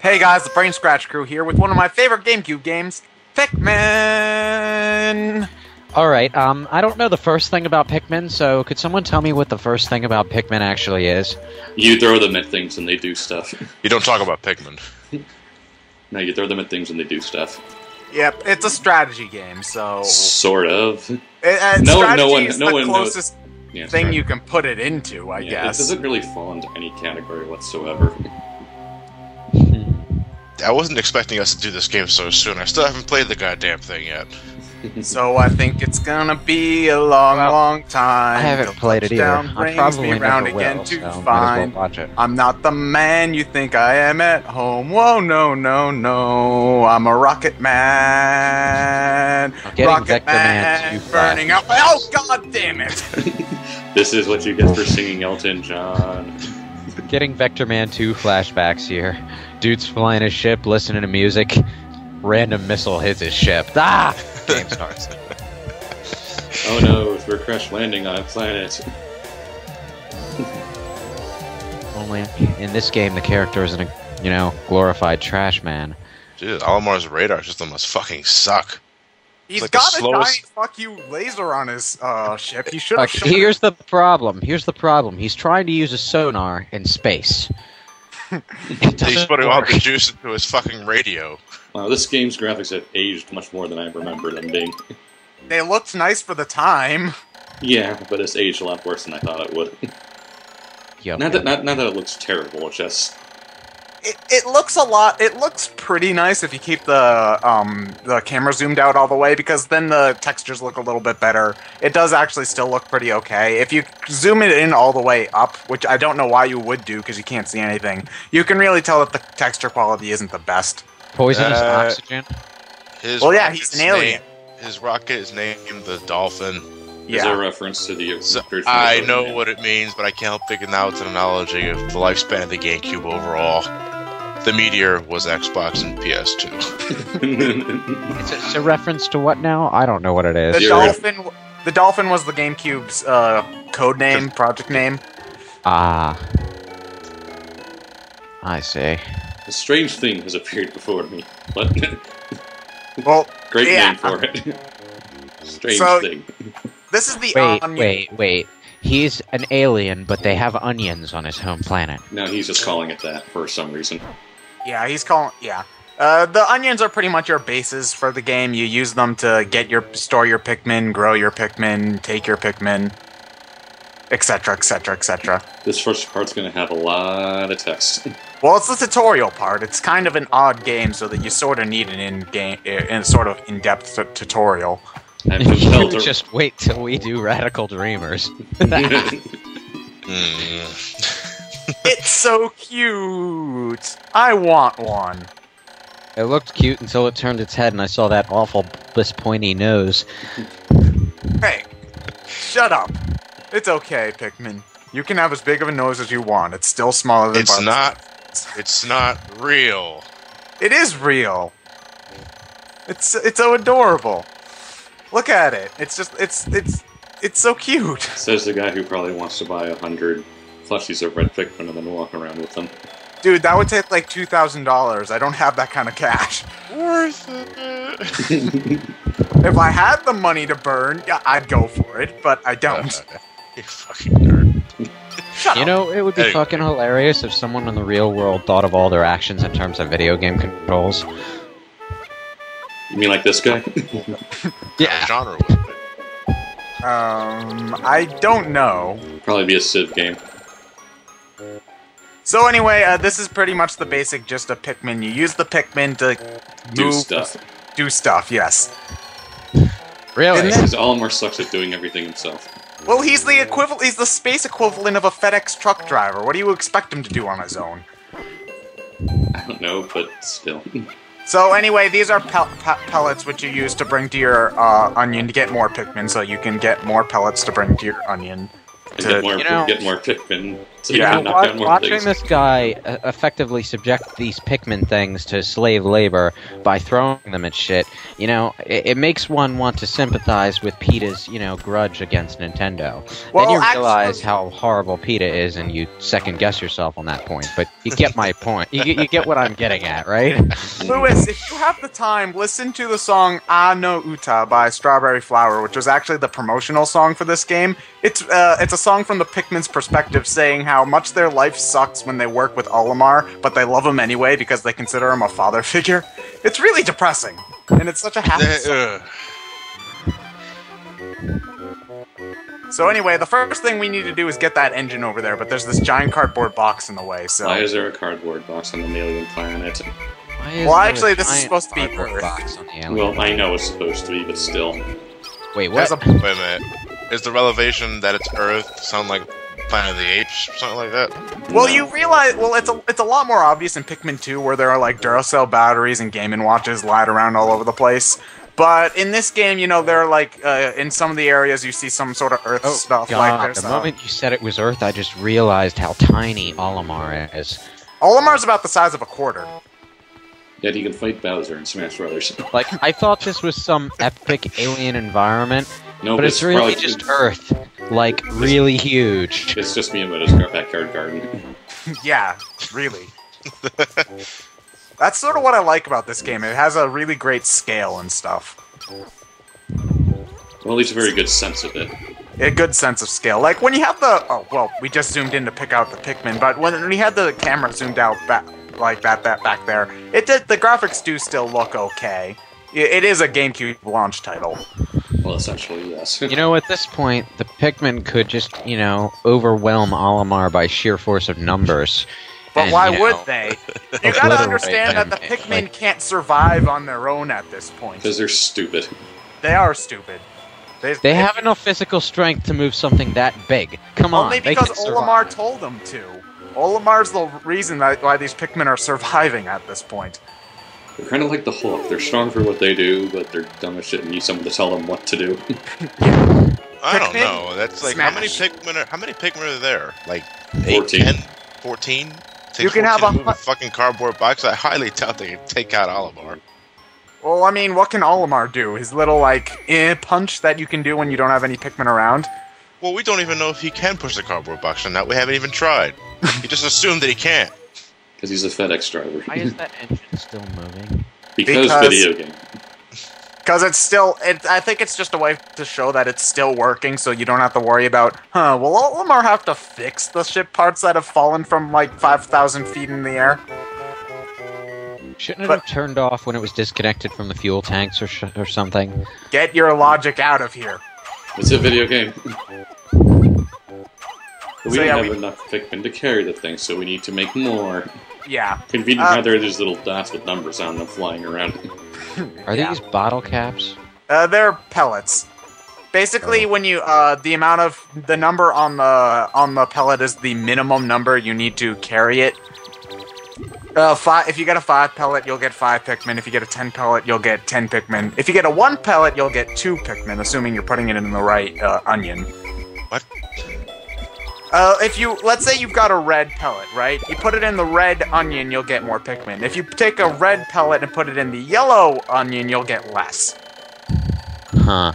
Hey guys, the Brain Scratch crew here with one of my favorite GameCube games, Pikmin! Alright, I don't know the first thing about Pikmin, so could someone tell me what the first thing about Pikmin actually is? You throw them at things and they do stuff. You don't talk about Pikmin. No, you throw them at things and they do stuff. Yep, it's a strategy game, so... Sort of. Strategy is the closest knows. thing you can put it into, I guess. It doesn't really fall into any category whatsoever. I wasn't expecting us to do this game so soon. I still haven't played the goddamn thing yet. So I think it's gonna be a long time. I haven't played it either. I probably round never again will, to so find. watch it. I'm not the man you think I am at home. Whoa, no, no, no. I'm a rocket man. Getting Vector Man too burning up. Oh, god damn it! This is what you get for singing Elton John. Getting Vector Man 2 flashbacks here. Dude's flying his ship, listening to music. Random missile hits his ship. Ah! Game starts. Oh no, we're crash landing on a planet. Only in this game, the character is a, glorified trash man. Dude, Alamar's radar system must fucking suck. He's like got the a slowest- giant fuck you laser on his ship. He should have Okay, here's the problem. He's trying to use a sonar in space. He's putting all the juice into his fucking radio. Wow, this game's graphics have aged much more than I remember them being. They looked nice for the time. Yeah, but it's aged a lot worse than I thought it would. Yep. Not that it looks terrible, it's just... It looks a lot. It looks pretty nice if you keep the camera zoomed out all the way, because then the textures look a little bit better. It does actually still look pretty okay. If you zoom it in all the way up, which I don't know why you would do because you can't see anything, you can really tell that the texture quality isn't the best. Poisonous oxygen? Well, yeah, he's an alien. His rocket is named the Dolphin. Is a reference to the... I know what it means, but I can't help thinking now it's an analogy of the lifespan of the GameCube overall. The Meteor was Xbox and PS2. It's a reference to what now? I don't know what it is. The Dolphin was the GameCube's code name, project name. Ah. I see. A strange thing has appeared before me. What? Well, Great name for it. Strange thing. This is the Wait. He's an alien, but they have onions on his home planet. No, he's just calling it that for some reason. Yeah, he's calling... Yeah. The onions are pretty much your bases for the game. You use them to store your Pikmin, grow your Pikmin, take your Pikmin, etc., etc., etc. This first part's going to have a lot of text. Well, it's the tutorial part. It's kind of an odd game, so that you sort of need an in-depth tutorial. I'm compelled to... Just wait till we do Radical Dreamers. It's so cute! I want one. It looked cute until it turned its head and I saw that awful, this pointy nose. Hey, shut up. It's okay, Pikmin. You can have as big of a nose as you want. It's still smaller than It's not real. It is real. It's so adorable. Look at it. It's so cute. Says the guy who probably wants to buy 100 plushies of Red Pikmin and then walk around with them. Dude, that would take like $2,000. I don't have that kind of cash. Worth it. If I had the money to burn, yeah, I'd go for it, but I don't. You fucking nerd. Shut up. It would be fucking hilarious if someone in the real world thought of all their actions in terms of video game controls. You mean like this guy? Yeah. Genre was it? I don't know. Probably be a Civ game. So anyway, this is pretty much the basic gist of Pikmin. You use the Pikmin to Do stuff. Do stuff, yes. Really? Because Olimar sucks at doing everything himself. Well, he's the equivalent. He's the space equivalent of a FedEx truck driver. What do you expect him to do on his own? I don't know, but still. So anyway, these are pellets which you use to bring to your onion to get more Pikmin, so you can get more pellets to bring to your onion. Get more Pikmin. So Yeah, you can knock down more Watching things. this guy effectively subject these Pikmin things to slave labor by throwing them at shit, it makes one want to sympathize with PETA's, grudge against Nintendo. Well, then you actually- realize how horrible PETA is, and you second guess yourself on that point. But you get my point. You get what I'm getting at, right? Lewis, if you have the time, listen to the song "Ah no Uta" by Strawberry Flower, which was actually the promotional song for this game. It's a song from the Pikmin's perspective, saying how much their life sucks when they work with Olimar, but they love him anyway because they consider him a father figure. It's really depressing, and it's such a happy song. So anyway, the first thing we need to do is get that engine over there, but there's this giant cardboard box in the way, so... Why is there a cardboard box on an alien planet? Well, actually, this is supposed to be Earth. Box on the alien Well, I know it's supposed to be, but still. Wait, There's what? a- Wait a minute. Is the revelation that it's Earth sound like Planet of the Apes or something like that? Well, No. you realize, it's a lot more obvious in Pikmin 2, where there are like Duracell batteries and Game & Watches lied around all over the place. But in this game, there are like, in some of the areas you see some sort of Earth stuff. God, like there's, the moment you said it was Earth, I just realized how tiny Olimar is. Olimar's about the size of a quarter. Yet he can fight Bowser in Smash Brothers. Like, I thought this was some epic alien environment, No, but it's really probably just Earth. Like, really huge. It's just me about his backyard garden. Yeah, really. That's sort of what I like about this game. It has a really great scale and stuff. Well, at least a very good sense of it. A good sense of scale. Like, when you have the... Oh, well, we just zoomed in to pick out the Pikmin, but when we had the camera zoomed out back, like that back there, the graphics do still look okay. It is a GameCube launch title. Well, essentially, yes. At this point, the Pikmin could just, overwhelm Olimar by sheer force of numbers. But And, why you would know, they? You gotta obliterate understand that him, the Pikmin like- can't survive on their own at this point. Because they're stupid. They are stupid. They have enough physical strength to move something that big. Come on, Only they because can Olimar survive. told them to. Olimar's the reason why these Pikmin are surviving at this point. They're kind of like the Hulk. They're strong for what they do, but they're dumb as shit and need someone to tell them what to do. I don't Pikmin? know. That's like Smash. how many Pikmin are there? Like 8, 14. 10, 14? You can have to a move a fucking cardboard box. I highly doubt they can take out Olimar. Well, I mean, what can Olimar do? His little, like, punch that you can do when you don't have any Pikmin around? Well, we don't even know if he can push the cardboard box or not. We haven't even tried. He just assumed that he can't. Because he's a FedEx driver. Why is that engine still moving? because video game. Because it's still... I think it's just a way to show that it's still working, so you don't have to worry about, will Olimar have to fix the ship parts that have fallen from, like, 5,000 feet in the air? Shouldn't it But- have turned off when it was disconnected from the fuel tanks or something? Get your logic out of here. It's a video game. But we So, don't yeah, have we- enough Pikmin to carry the thing, so we need to make more. Yeah. Convenient how there are these little dots with numbers on them flying around. Are Yeah. these bottle caps? They're pellets. Basically, when you the amount of the number on the pellet is the minimum number you need to carry it. If you get a 5 pellet, you'll get 5 Pikmin. If you get a 10 pellet, you'll get 10 Pikmin. If you get a 1 pellet, you'll get 2 Pikmin, assuming you're putting it in the right onion. What? Let's say you've got a red pellet, right? You put it in the red onion, you'll get more Pikmin. If you take a red pellet and put it in the yellow onion, you'll get less. Huh.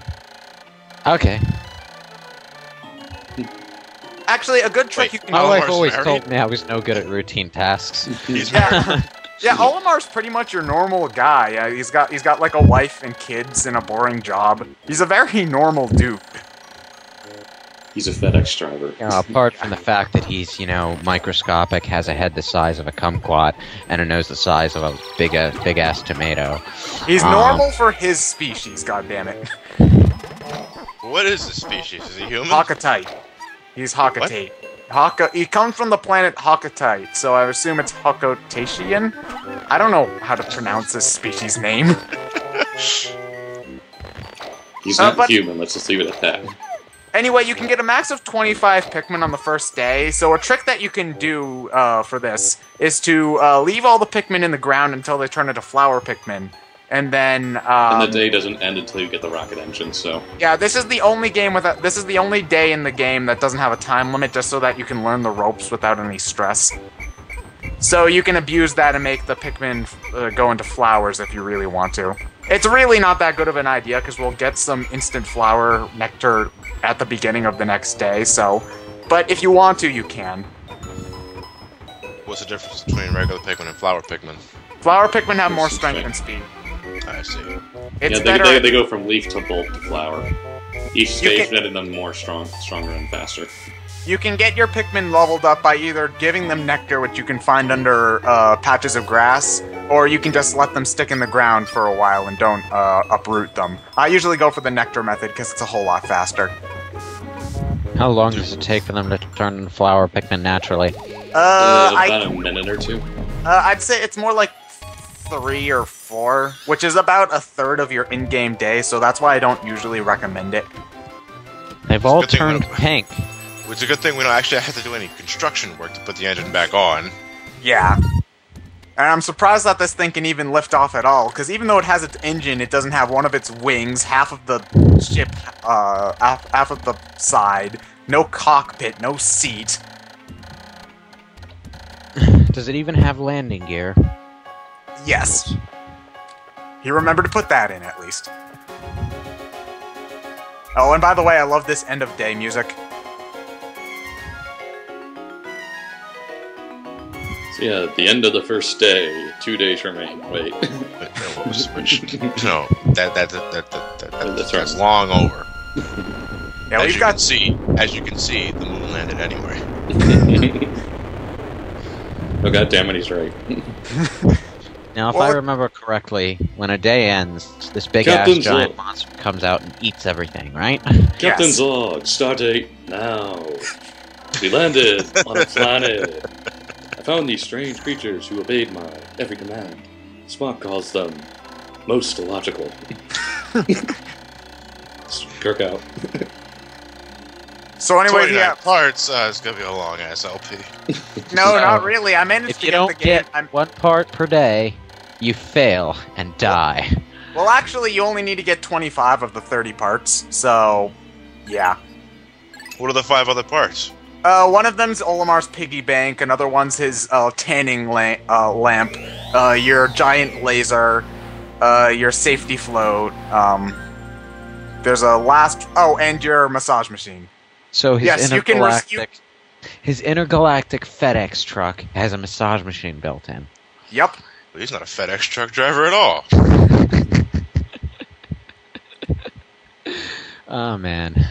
Okay. Actually, a good trick Wait, you can My Olimar's wife always married? told me I was no good at routine tasks. He's Yeah, yeah. Olimar's pretty much your normal guy. He's got like a wife and kids and a boring job. He's a very normal dude. He's a FedEx driver. Apart from the fact that he's, microscopic, has a head the size of a kumquat, and a nose the size of a big-ass tomato. He's normal for his species. God damn it, What is this species? Is he human? Hawkatite. He's Hawkatite. He comes from the planet Hawkatite, so I assume it's Hawkotatian. I don't know how to pronounce this species name. He's not but- human, let's just leave it at that. Anyway, you can get a max of 25 Pikmin on the first day, so a trick that you can do for this is to leave all the Pikmin in the ground until they turn into flower Pikmin. And then and the day doesn't end until you get the rocket engine. So yeah, this is the only this is the only day in the game that doesn't have a time limit, just so that you can learn the ropes without any stress. So you can abuse that and make the Pikmin go into flowers if you really want to. It's really not that good of an idea because we'll get some instant flower nectar at the beginning of the next day. So, but if you want to, you can. What's the difference between regular Pikmin and flower Pikmin? Flower Pikmin have more strength and speed. I see. It's yeah, better. they go from leaf to bolt to flower. Each stage making them more stronger and faster. You can get your Pikmin leveled up by either giving them nectar, which you can find under patches of grass, or you can just let them stick in the ground for a while and don't uproot them. I usually go for the nectar method because it's a whole lot faster. How long does it take for them to turn into flower Pikmin naturally? About a minute or two. I'd say it's more like 3 or 4, which is about a third of your in-game day, so that's why I don't usually recommend it. They've all turned pink. It's a good thing we don't actually have to do any construction work to put the engine back on. Yeah. And I'm surprised that this thing can even lift off at all, because even though it has its engine, it doesn't have one of its wings, half of the ship, half of the side, no cockpit, no seat. Does it even have landing gear? Yes. He remembered to put that in, at least. Oh, and by the way, I love this end of day music. So yeah, at the end of the first day, 2 days remain. Wait. No, that's long over. Yeah, as you can see, the moon landed anyway. Oh god damn it, he's right. Now, if I remember correctly, when a day ends, this big-ass giant monster comes out and eats everything, right? Captain Zog, stardate now. We landed on a planet. I found these strange creatures who obeyed my every command. Spock calls them most illogical. Kirk out. So anyway, yeah. Parts, it's gonna be a long ass LP. No, not really. I managed if to you get don't the game. get one part per day, you fail and die. Well, actually, you only need to get 25 of the 30 parts. So, yeah. What are the 5 other parts? One of them's Olimar's piggy bank. Another one's his tanning lamp. Your giant laser. Your safety float. There's a last. Oh, and your massage machine. So his his intergalactic FedEx truck has a massage machine built in. Yep. Well, he's not a FedEx truck driver at all. Oh man.